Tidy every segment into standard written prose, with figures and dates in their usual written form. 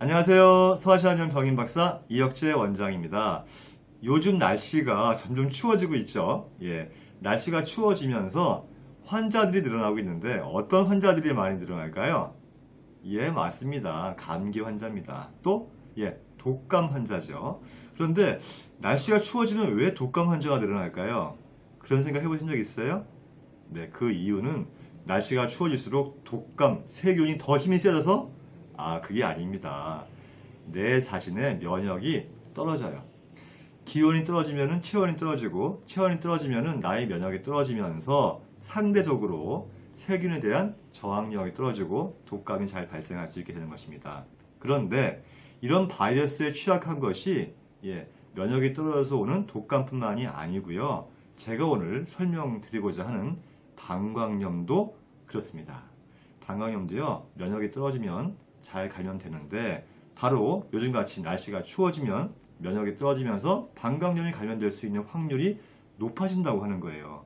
안녕하세요. 소아시아년 병인 박사 이혁재 원장입니다. 요즘 날씨가 점점 추워지고 있죠. 예, 날씨가 추워지면서 환자들이 늘어나고 있는데 어떤 환자들이 많이 늘어날까요? 예, 맞습니다. 감기 환자입니다. 또, 독감 환자죠. 그런데 날씨가 추워지면 왜 독감 환자가 늘어날까요? 그런 생각 해보신 적 있어요? 네, 그 이유는 날씨가 추워질수록 독감, 세균이 더 힘이 세져서 그게 아닙니다. 내 자신의 면역이 떨어져요. 기온이 떨어지면 체온이 떨어지고 체온이 떨어지면 나의 면역이 떨어지면서 상대적으로 세균에 대한 저항력이 떨어지고 독감이 잘 발생할 수 있게 되는 것입니다. 그런데 이런 바이러스에 취약한 것이 면역이 떨어져서 오는 독감뿐만이 아니고요. 제가 오늘 설명드리고자 하는 방광염도 그렇습니다. 방광염도요, 면역이 떨어지면 잘 감염되는데 바로 요즘같이 날씨가 추워지면 면역이 떨어지면서 방광염이 감염될 수 있는 확률이 높아진다고 하는 거예요.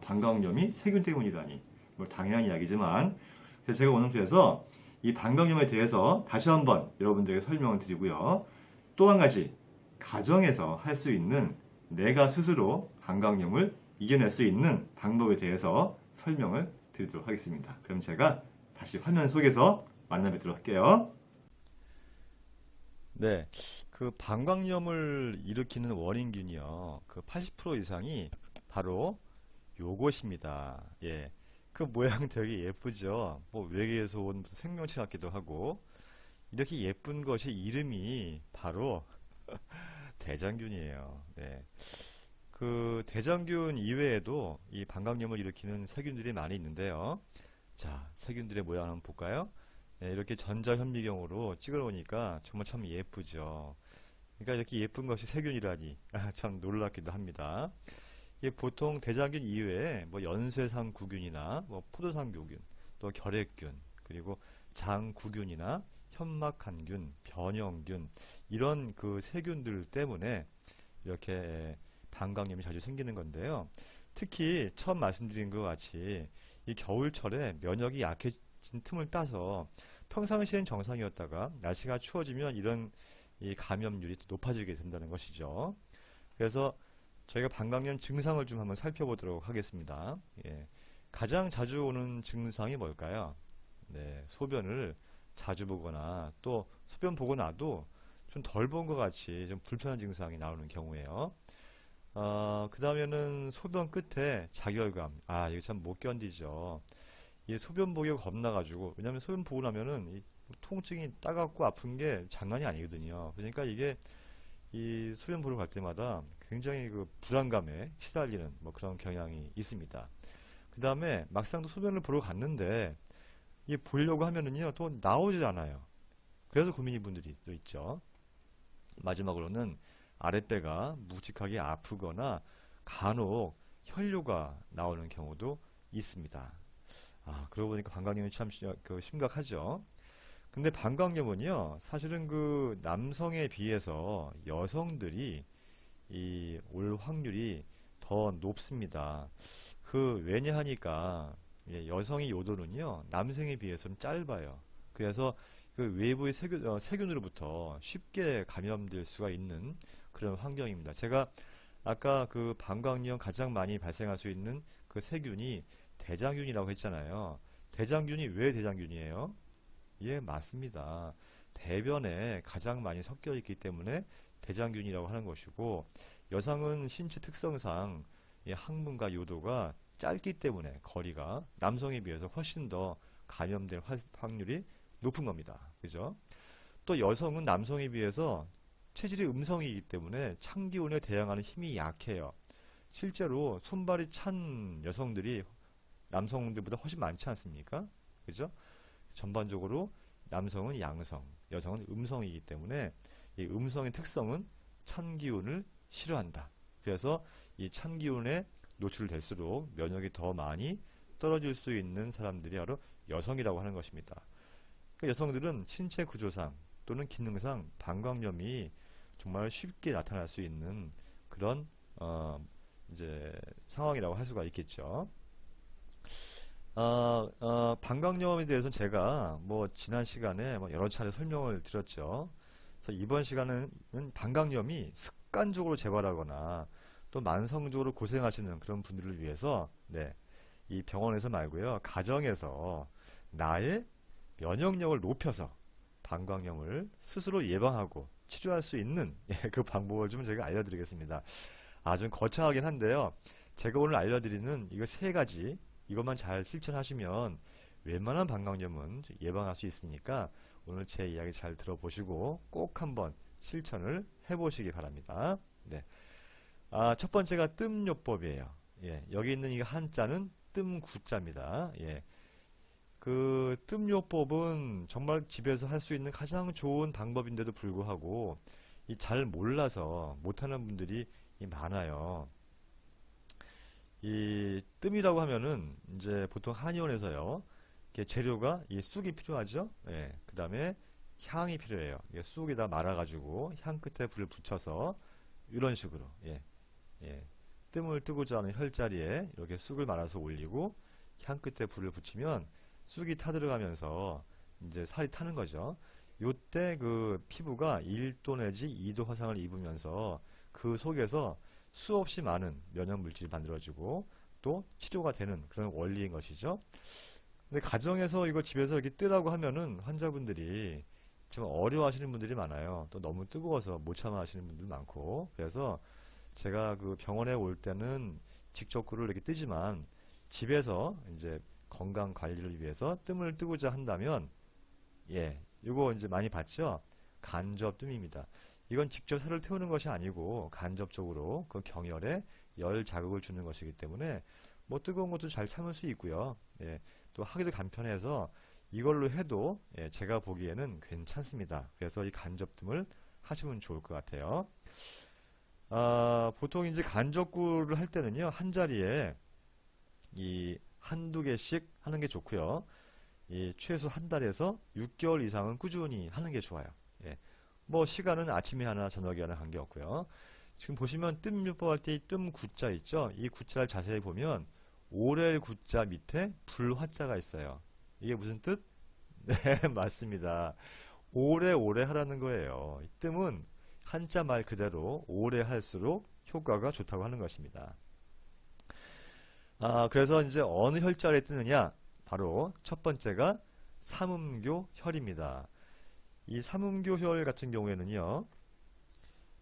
방광염이 세균 때문이라니. 뭐 당연한 이야기지만 그래서 제가 오늘 그래서 이 방광염에 대해서 다시 한번 여러분들에게 설명을 드리고요. 또 한 가지 가정에서 할 수 있는 내가 스스로 방광염을 이겨낼 수 있는 방법에 대해서 설명을 드리도록 하겠습니다. 그럼 제가 다시 화면 속에서 만나 뵙도록 할게요. 네, 그 방광염을 일으키는 원인균이요. 그 80% 이상이 바로 요것입니다. 예. 그 모양 되게 예쁘죠? 뭐 외계에서 온 무슨 생명체 같기도 하고 이렇게 예쁜 것이 이름이 바로 대장균이에요. 네. 그 대장균 이외에도 이 방광염을 일으키는 세균들이 많이 있는데요. 자, 세균들의 모양 한번 볼까요? 네, 이렇게 전자현미경으로 찍어 놓으니까 정말 참 예쁘죠. 그러니까 이렇게 예쁜 것이 세균이라니 참 놀랍기도 합니다. 이게 보통 대장균 이외에 뭐 연쇄상구균이나 뭐 포도상구균, 또 결핵균, 그리고 장구균이나 현막한균, 변형균 이런 그 세균들 때문에 이렇게 방광염이 자주 생기는 건데요. 특히 처음 말씀드린 것 같이 이 겨울철에 면역이 약해진 틈을 따서 평상시엔 정상이었다가 날씨가 추워지면 이런 이 감염률이 높아지게 된다는 것이죠. 그래서 저희가 방광염 증상을 좀 한번 살펴보도록 하겠습니다. 예. 가장 자주 오는 증상이 뭘까요? 네, 소변을 자주 보거나 또 소변 보고 나도 좀 덜 본 것 같이 좀 불편한 증상이 나오는 경우에요. 그 다음에는 소변 끝에 자결감. 이거 참 못 견디죠. 이 소변 보기가 겁나가지고, 왜냐면 소변 보고 나면은 이 통증이 따갑고 아픈 게 장난이 아니거든요. 그러니까 이게 이 소변 보러 갈 때마다 굉장히 그 불안감에 시달리는 뭐 그런 경향이 있습니다. 그 다음에 막상 또 소변을 보러 갔는데, 이 보려고 하면은요, 또 나오질 않아요. 그래서 고민인 분들이 또 있죠. 마지막으로는 아랫배가 묵직하게 아프거나 간혹 혈뇨가 나오는 경우도 있습니다. 그러고 보니까 방광염이 참 심각하죠. 근데 방광염은요, 사실은 그 남성에 비해서 여성들이 이 올 확률이 더 높습니다. 그 왜냐하니까 여성의 요도는요, 남성에 비해서는 짧아요. 그래서 그 외부의 세균으로부터 쉽게 감염될 수가 있는 그런 환경입니다. 제가 아까 그 방광염 가장 많이 발생할 수 있는 그 세균이 대장균이라고 했잖아요. 대장균이 왜 대장균이에요? 예, 맞습니다. 대변에 가장 많이 섞여 있기 때문에 대장균이라고 하는 것이고, 여성은 신체 특성상 이 항문과 요도가 짧기 때문에 거리가 남성에 비해서 훨씬 더 감염될 확률이 높은 겁니다. 그죠? 또 여성은 남성에 비해서 체질이 음성이기 때문에 찬 기온에 대항하는 힘이 약해요. 실제로 손발이 찬 여성들이 남성들보다 훨씬 많지 않습니까? 그죠? 전반적으로 남성은 양성, 여성은 음성이기 때문에 이 음성의 특성은 찬 기운을 싫어한다. 그래서 이 찬 기운에 노출될수록 면역이 더 많이 떨어질 수 있는 사람들이 바로 여성이라고 하는 것입니다. 그러니까 여성들은 신체 구조상 또는 기능상 방광염이 정말 쉽게 나타날 수 있는 그런 이제 상황이라고 할 수가 있겠죠. 방광염에 대해서는 제가 뭐 지난 시간에 뭐 여러 차례 설명을 드렸죠. 그래서 이번 시간은 방광염이 습관적으로 재발하거나 또 만성적으로 고생하시는 그런 분들을 위해서 네, 이 병원에서 말고요. 가정에서 나의 면역력을 높여서 방광염을 스스로 예방하고 치료할 수 있는 그 방법을 좀 제가 알려드리겠습니다. 좀 거창하긴 한데요. 제가 오늘 알려드리는 이거 세 가지 이것만 잘 실천하시면 웬만한 방광염은 예방할 수 있으니까 오늘 제 이야기 잘 들어보시고 꼭 한번 실천을 해보시기 바랍니다. 네. 첫 번째가 뜸요법이에요. 예, 여기 있는 이 한자는 뜸구자입니다. 예. 그 뜸요법은 정말 집에서 할 수 있는 가장 좋은 방법인데도 불구하고 이 잘 몰라서 못하는 분들이 많아요. 이 뜸이라고 하면은 이제 보통 한의원에서요. 이렇게 재료가 이 쑥이 필요하죠. 예. 그 다음에 향이 필요해요. 이게 쑥에다 말아가지고 향 끝에 불을 붙여서 이런 식으로 예. 예. 뜸을 뜨고자 하는 혈자리에 이렇게 쑥을 말아서 올리고 향 끝에 불을 붙이면 쑥이 타들어가면서 이제 살이 타는 거죠. 요때 그 피부가 1도 내지 2도 화상을 입으면서 그 속에서 수없이 많은 면역 물질이 만들어지고 또 치료가 되는 그런 원리인 것이죠. 근데 가정에서 이거 집에서 이렇게 뜨라고 하면은 환자분들이 좀 어려워하시는 분들이 많아요. 또 너무 뜨거워서 못 참아 하시는 분들 많고. 그래서 제가 그 병원에 올 때는 직접 꿀을 이렇게 뜨지만 집에서 이제 건강 관리를 위해서 뜸을 뜨고자 한다면 예, 이거 이제 많이 봤죠? 간접뜸입니다. 이건 직접 살을 태우는 것이 아니고 간접적으로 그 경혈에 열 자극을 주는 것이기 때문에 뭐 뜨거운 것도 잘 참을 수 있고요. 예, 또 하기도 간편해서 이걸로 해도 예, 제가 보기에는 괜찮습니다. 그래서 이 간접뜸을 하시면 좋을 것 같아요. 보통 이제 간접꿀을 할 때는요, 한 자리에 이 한두 개씩 하는 게 좋고요. 이 최소 한 달에서 6개월 이상은 꾸준히 하는 게 좋아요. 예. 뭐 시간은 아침에 하나 저녁에 하나 관계없고요. 지금 보시면 뜸요법 할 때 이 뜸 구자 있죠? 이 구자를 자세히 보면 오렐 구자 밑에 불화자가 있어요. 이게 무슨 뜻? 네, 맞습니다. 오래오래 하라는 거예요. 이 뜸은 한자 말 그대로 오래 할수록 효과가 좋다고 하는 것입니다. 그래서 이제 어느 혈자리에 뜨느냐? 바로 첫 번째가 삼음교 혈입니다. 이 삼음교혈 같은 경우에는요,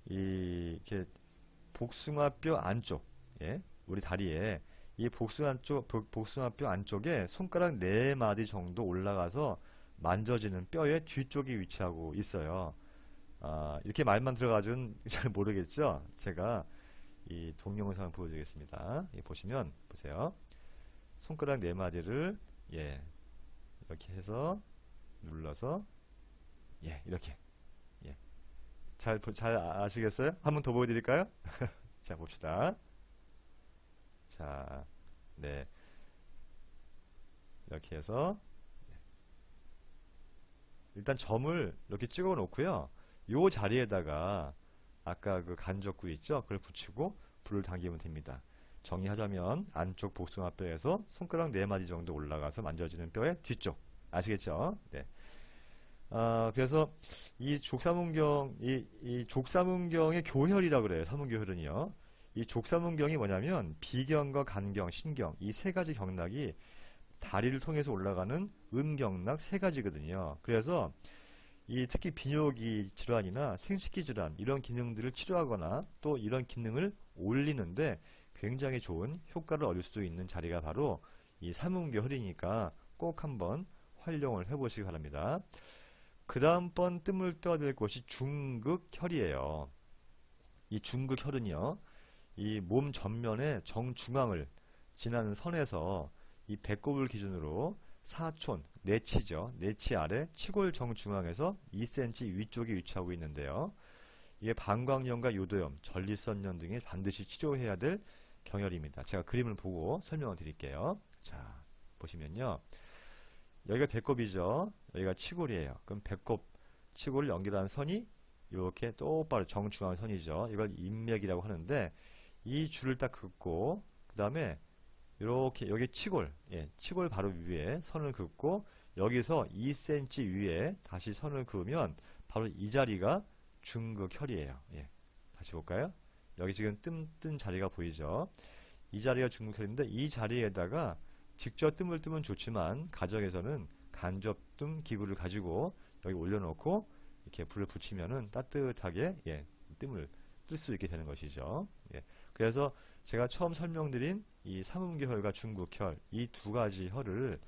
이렇게 복숭아뼈 안쪽, 예, 우리 다리에 이 복숭아뼈 안쪽에 손가락 4마디 정도 올라가서 만져지는 뼈의 뒤쪽에 위치하고 있어요. 이렇게 말만 들어가지고는 잘 모르겠죠? 제가 이 동영상을 보여드리겠습니다. 보시면, 보세요. 손가락 4마디를, 예, 이렇게 해서 눌러서, 예, 이렇게. 예. 잘 아시겠어요? 한 번 더 보여드릴까요? 자, 봅시다. 자, 네. 이렇게 해서, 일단 점을 이렇게 찍어 놓고요. 요 자리에다가, 아까 그 간접구 있죠? 그걸 붙이고, 불을 당기면 됩니다. 정리하자면, 안쪽 복숭아뼈에서 손가락 4마디 정도 올라가서 만져지는 뼈의 뒤쪽. 아시겠죠? 네. 그래서 이 족사문경, 이 족사문경의 교혈이라고 그래요. 사문교혈은요. 이 족사문경이 뭐냐면 비경과 간경, 신경 이 세 가지 경락이 다리를 통해서 올라가는 음경락 세 가지거든요. 그래서 이 특히 비뇨기 질환이나 생식기 질환 이런 기능들을 치료하거나 또 이런 기능을 올리는데 굉장히 좋은 효과를 얻을 수 있는 자리가 바로 이 사문교혈이니까 꼭 한번 활용을 해보시기 바랍니다. 그 다음번 뜸을 떠야 될 곳이 중극혈이에요. 이 중극혈은요, 이 몸 전면의 정중앙을 지나는 선에서 이 배꼽을 기준으로 사촌, 내치죠. 내치 아래 치골 정중앙에서 2cm 위쪽에 위치하고 있는데요. 이게 방광염과 요도염, 전립선염 등에 반드시 치료해야 될 경혈입니다. 제가 그림을 보고 설명을 드릴게요. 자, 보시면요. 여기가 배꼽이죠. 여기가 치골이에요. 그럼 배꼽, 치골을 연결한 선이 이렇게 똑바로 정중앙 선이죠. 이걸 인맥이라고 하는데 이 줄을 딱 긋고 그 다음에 이렇게 여기 치골, 치골 바로 위에 선을 긋고 여기서 2cm 위에 다시 선을 그으면 바로 이 자리가 중극혈이에요. 다시 볼까요? 여기 지금 뜬 자리가 보이죠? 이 자리가 중극혈인데 이 자리에다가 직접 뜸을 뜨면 좋지만 가정에서는 간접뜸 기구를 가지고 여기 올려놓고 이렇게 불을 붙이면은 따뜻하게 뜸을 뜰 수 있게 되는 것이죠. 그래서 제가 처음 설명드린 이 삼음계혈과 중극혈 이 두 가지 혈을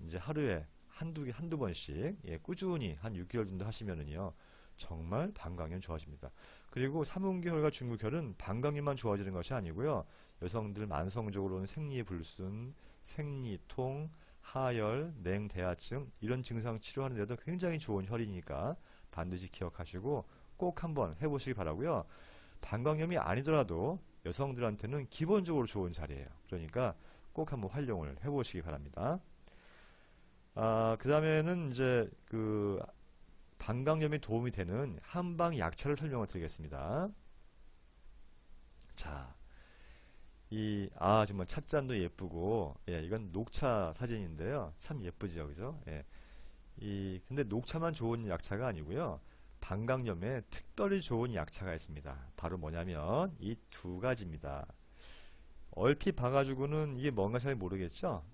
이제 하루에 한두 번씩 꾸준히 한 6개월 정도 하시면은요 정말 방광염 좋아집니다. 그리고 삼음계혈과 중극혈은 방광염만 좋아지는 것이 아니고요 여성들 만성적으로는 생리불순, 생리통, 하열, 냉대하증 이런 증상 치료하는 데도 굉장히 좋은 혈이니까 반드시 기억하시고 꼭 한번 해보시기 바라고요. 방광염이 아니더라도 여성들한테는 기본적으로 좋은 자리예요. 그러니까 꼭 한번 활용을 해보시기 바랍니다. 그 다음에는 이제 그 방광염에 도움이 되는 한방 약차를 설명을 드리겠습니다. 자, 정말 찻잔도 예쁘고, 이건 녹차 사진인데요. 참 예쁘죠, 그죠? 근데 녹차만 좋은 약차가 아니고요. 방광염에 특별히 좋은 약차가 있습니다. 바로 뭐냐면 이 두 가지입니다. 얼핏 봐가지고는 이게 뭔가 잘 모르겠죠?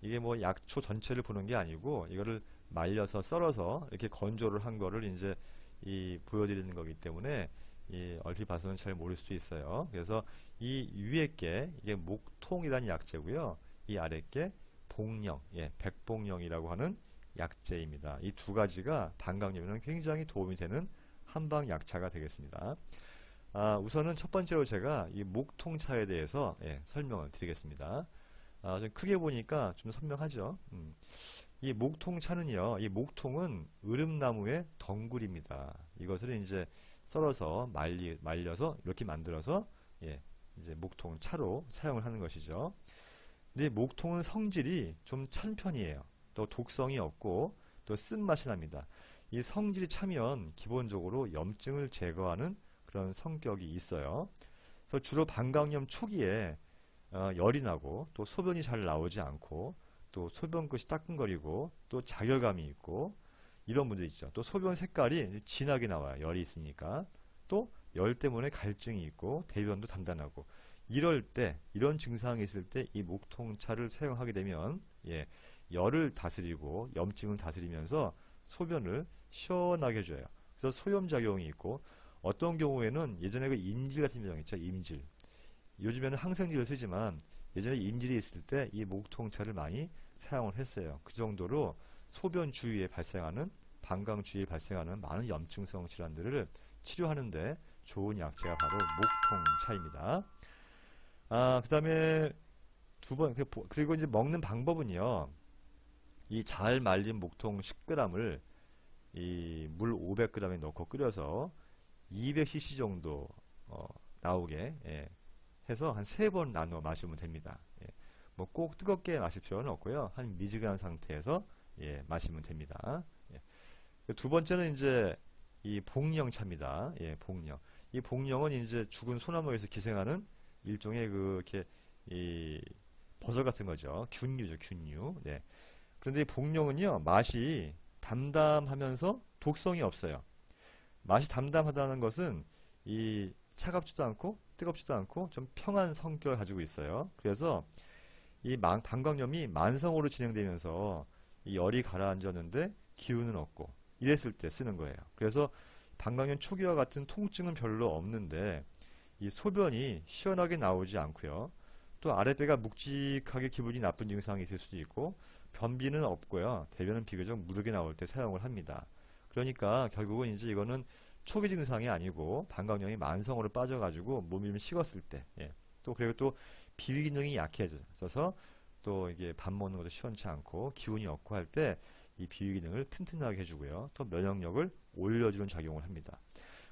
이게 뭐 약초 전체를 보는 게 아니고 이거를 말려서 썰어서 이렇게 건조를 한 거를 이제 보여드리는 거기 때문에 얼핏 봐서는 잘 모를 수 있어요. 그래서 이 위에 게 이게 목통이라는 약재고요. 이 아래 게 복령, 백복령이라고 하는 약재입니다. 이 두 가지가 방광염에는 굉장히 도움이 되는 한방 약차가 되겠습니다. 우선은 첫 번째로 제가 이 목통차에 대해서 설명을 드리겠습니다. 좀 크게 보니까 좀 선명하죠. 이 목통차는요, 이 목통은 으름나무의 덩굴입니다. 이것을 이제 썰어서 말려서 이렇게 만들어서 이제 목통 차로 사용을 하는 것이죠. 근데 목통은 성질이 좀 찬 편이에요. 또 독성이 없고 또 쓴맛이 납니다. 이 성질이 차면 기본적으로 염증을 제거하는 그런 성격이 있어요. 그래서 주로 방광염 초기에 열이 나고 또 소변이 잘 나오지 않고 또 소변 끝이 따끔거리고 또 자결감이 있고 이런 분들 있죠. 또 소변 색깔이 진하게 나와요. 열이 있으니까. 또 열 때문에 갈증이 있고 대변도 단단하고 이럴 때 이런 증상이 있을 때 이 목통차를 사용하게 되면 열을 다스리고 염증을 다스리면서 소변을 시원하게 해줘요. 그래서 소염작용이 있고 어떤 경우에는 예전에 그 임질 같은 병 있죠. 임질. 요즘에는 항생제를 쓰지만 예전에 임질이 있을 때 이 목통차를 많이 사용을 했어요. 그 정도로 소변 주위에 발생하는 방광 주위에 발생하는 많은 염증성 질환들을 치료하는데 좋은 약재가 바로 목통차입니다. 그 다음에 그리고 이제 먹는 방법은요. 이 잘 말린 목통 10g을 이 물 500g에 넣고 끓여서 200cc 정도 나오게 해서 한 3번 나눠 마시면 됩니다. 뭐 꼭 뜨겁게 마실 필요는 없고요. 한 미지근한 상태에서 마시면 됩니다. 두 번째는 이제 이 복령차입니다. 복령. 이 복령은 이제 죽은 소나무에서 기생하는 일종의 이렇게 이 버섯 같은 거죠. 균류죠, 균류. 그런데 이 복령은요, 맛이 담담하면서 독성이 없어요. 맛이 담담하다는 것은 이 차갑지도 않고 뜨겁지도 않고 좀 평한 성격을 가지고 있어요. 그래서 이 방광염이 만성으로 진행되면서 이 열이 가라앉았는데 기운은 없고 이랬을 때 쓰는 거예요. 그래서 방광염 초기와 같은 통증은 별로 없는데 이 소변이 시원하게 나오지 않고요. 또 아랫배가 묵직하게 기분이 나쁜 증상이 있을 수도 있고 변비는 없고요. 대변은 비교적 무르게 나올 때 사용을 합니다. 그러니까 결국은 이제 이거는 초기 증상이 아니고 방광염이 만성으로 빠져가지고 몸이 좀 식었을 때, 또 그리고 또 비위 기능이 약해져서 또 이게 밥 먹는 것도 시원치 않고 기운이 없고 할 때 이 비위 기능을 튼튼하게 해주고요. 또 면역력을 올려주는 작용을 합니다.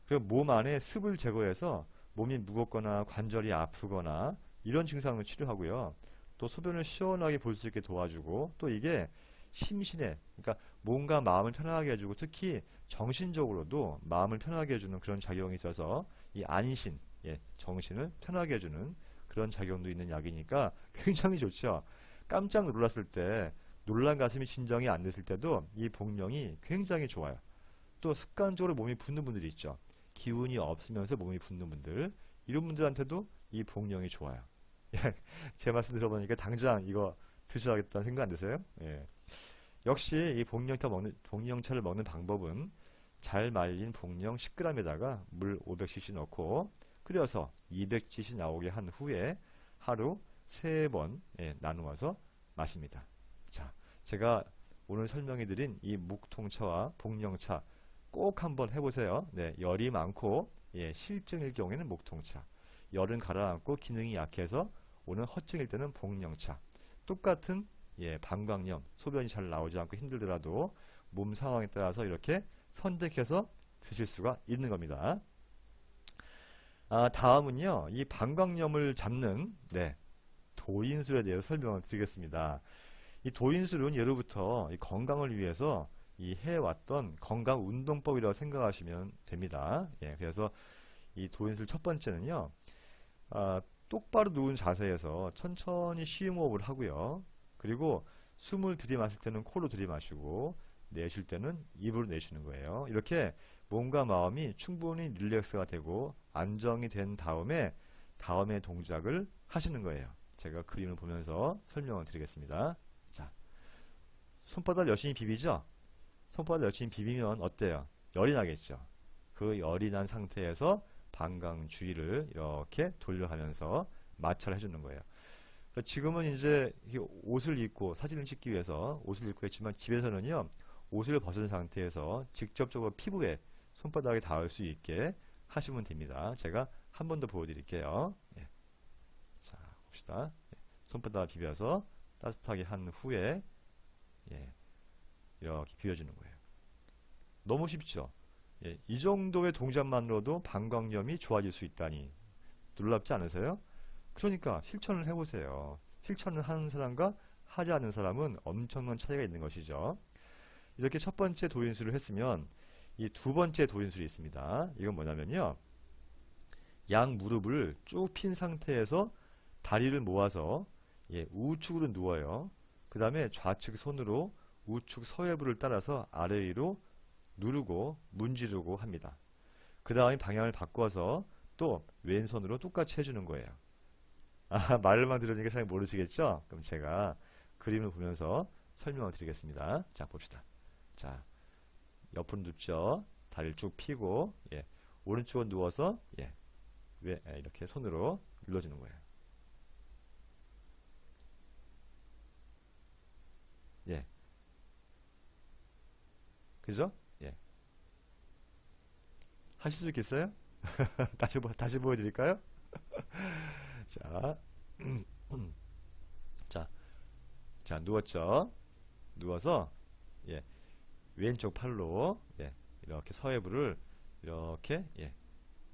그리고 몸 안에 습을 제거해서 몸이 무겁거나 관절이 아프거나 이런 증상을 치료하고요. 또 소변을 시원하게 볼 수 있게 도와주고 또 이게 심신에 그러니까 몸과 마음을 편하게 해주고 특히 정신적으로도 마음을 편하게 해주는 그런 작용이 있어서 이 안신, 정신을 편하게 해주는 그런 작용도 있는 약이니까 굉장히 좋죠. 깜짝 놀랐을 때, 놀란 가슴이 진정이 안 됐을 때도 이 복령이 굉장히 좋아요. 또 습관적으로 몸이 붓는 분들이 있죠. 기운이 없으면서 몸이 붓는 분들, 이런 분들한테도 이 복령이 좋아요. 제 말씀 들어보니까 당장 이거 드셔야겠다는 생각 안 드세요? 예. 역시 이 복령차를 먹는 방법은 잘 말린 복령 10g에다가 물 500cc 넣고 끓여서 200cc 나오게 한 후에 하루 3번 나누어서 마십니다. 자, 제가 오늘 설명해드린 이 묵통차와 복령차 꼭 한번 해보세요. 네, 열이 많고 실증일 경우에는 묵통차, 열은 가라앉고 기능이 약해서 오는 허증일 때는 복령차. 똑같은 방광염, 소변이 잘 나오지 않고 힘들더라도 몸 상황에 따라서 이렇게 선택해서 드실 수가 있는 겁니다. 다음은요, 이 방광염을 잡는 도인술에 대해서 설명을 드리겠습니다. 이 도인술은 예로부터 이 건강을 위해서 이 해왔던 건강 운동법이라고 생각하시면 됩니다. 그래서 이 도인술 첫 번째는요, 똑바로 누운 자세에서 천천히 쉬음호흡을 하고요. 그리고 숨을 들이마실 때는 코로 들이마시고 내쉴 때는 입으로 내쉬는 거예요. 이렇게 몸과 마음이 충분히 릴렉스가 되고 안정이 된 다음에 다음의 동작을 하시는 거예요. 제가 그림을 보면서 설명을 드리겠습니다. 자, 손바닥을 열심히 비비죠? 손바닥을 열심히 비비면 어때요? 열이 나겠죠? 그 열이 난 상태에서 방광 주위를 이렇게 돌려가면서 마찰을 해주는 거예요. 지금은 이제 옷을 입고 사진을 찍기 위해서 옷을 입고 했지만 집에서는요, 옷을 벗은 상태에서 직접적으로 피부에 손바닥에 닿을 수 있게 하시면 됩니다. 제가 한 번 더 보여드릴게요. 자, 봅시다. 손바닥을 비벼서 따뜻하게 한 후에 이렇게 비워주는 거예요. 너무 쉽죠? 이 정도의 동작만으로도 방광염이 좋아질 수 있다니 놀랍지 않으세요? 그러니까 실천을 해보세요. 실천을 하는 사람과 하지 않는 사람은 엄청난 차이가 있는 것이죠. 이렇게 첫 번째 도인술을 했으면 이 두 번째 도인술이 있습니다. 이건 뭐냐면요, 양 무릎을 쭉 핀 상태에서 다리를 모아서 우측으로 누워요. 그 다음에 좌측 손으로 우측 서해부를 따라서 아래 위로 누르고 문지르고 합니다. 그 다음에 방향을 바꿔서 또 왼손으로 똑같이 해주는 거예요. 말만 들으니까 잘 모르시겠죠? 그럼 제가 그림을 보면서 설명을 드리겠습니다. 자, 봅시다. 자, 옆으로 눕죠? 다리를 쭉 펴고 오른쪽으로 누워서 이렇게 손으로 눌러주는 거예요. 그죠? 하실 수 있겠어요? 다시 보여드릴까요? 자, 자, 누웠죠? 누워서, 왼쪽 팔로, 이렇게 서해부를 이렇게,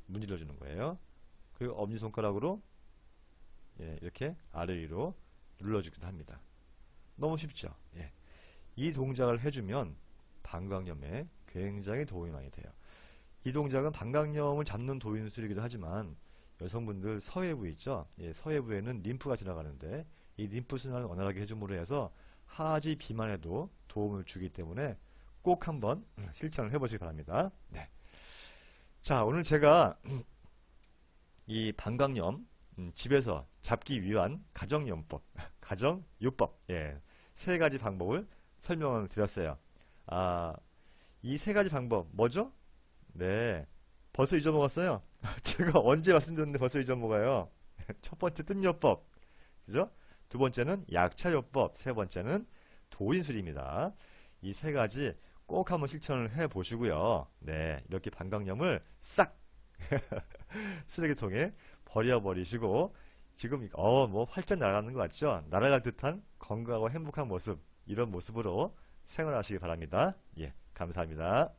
문질러 주는 거예요. 그리고 엄지손가락으로, 이렇게 아래 위로 눌러주기도 합니다. 너무 쉽죠? 이 동작을 해주면 방광염에 굉장히 도움이 많이 돼요. 이 동작은 방광염을 잡는 도인술이기도 하지만 여성분들 서해부 있죠? 서해부에는 림프가 지나가는데 이 림프 순환을 원활하게 해줌으로 해서 하지 비만에도 도움을 주기 때문에 꼭 한번 실천을 해보시기 바랍니다. 자, 오늘 제가 이 방광염 집에서 잡기 위한 가정요법, 가정요법, 세 가지 방법을 설명을 드렸어요. 이 세 가지 방법 뭐죠? 벌써 잊어먹었어요. 제가 언제 말씀드렸는데 벌써 잊어먹어요. 첫 번째 뜸요법, 그죠? 두 번째는 약차요법, 세 번째는 도인술입니다. 이 세 가지 꼭 한번 실천을 해 보시고요. 이렇게 방광염을 싹 쓰레기통에 버려버리시고 지금 뭐 활짝 날아가는 거 같죠? 날아갈 듯한 건강하고 행복한 모습, 이런 모습으로 생활하시기 바랍니다. 감사합니다.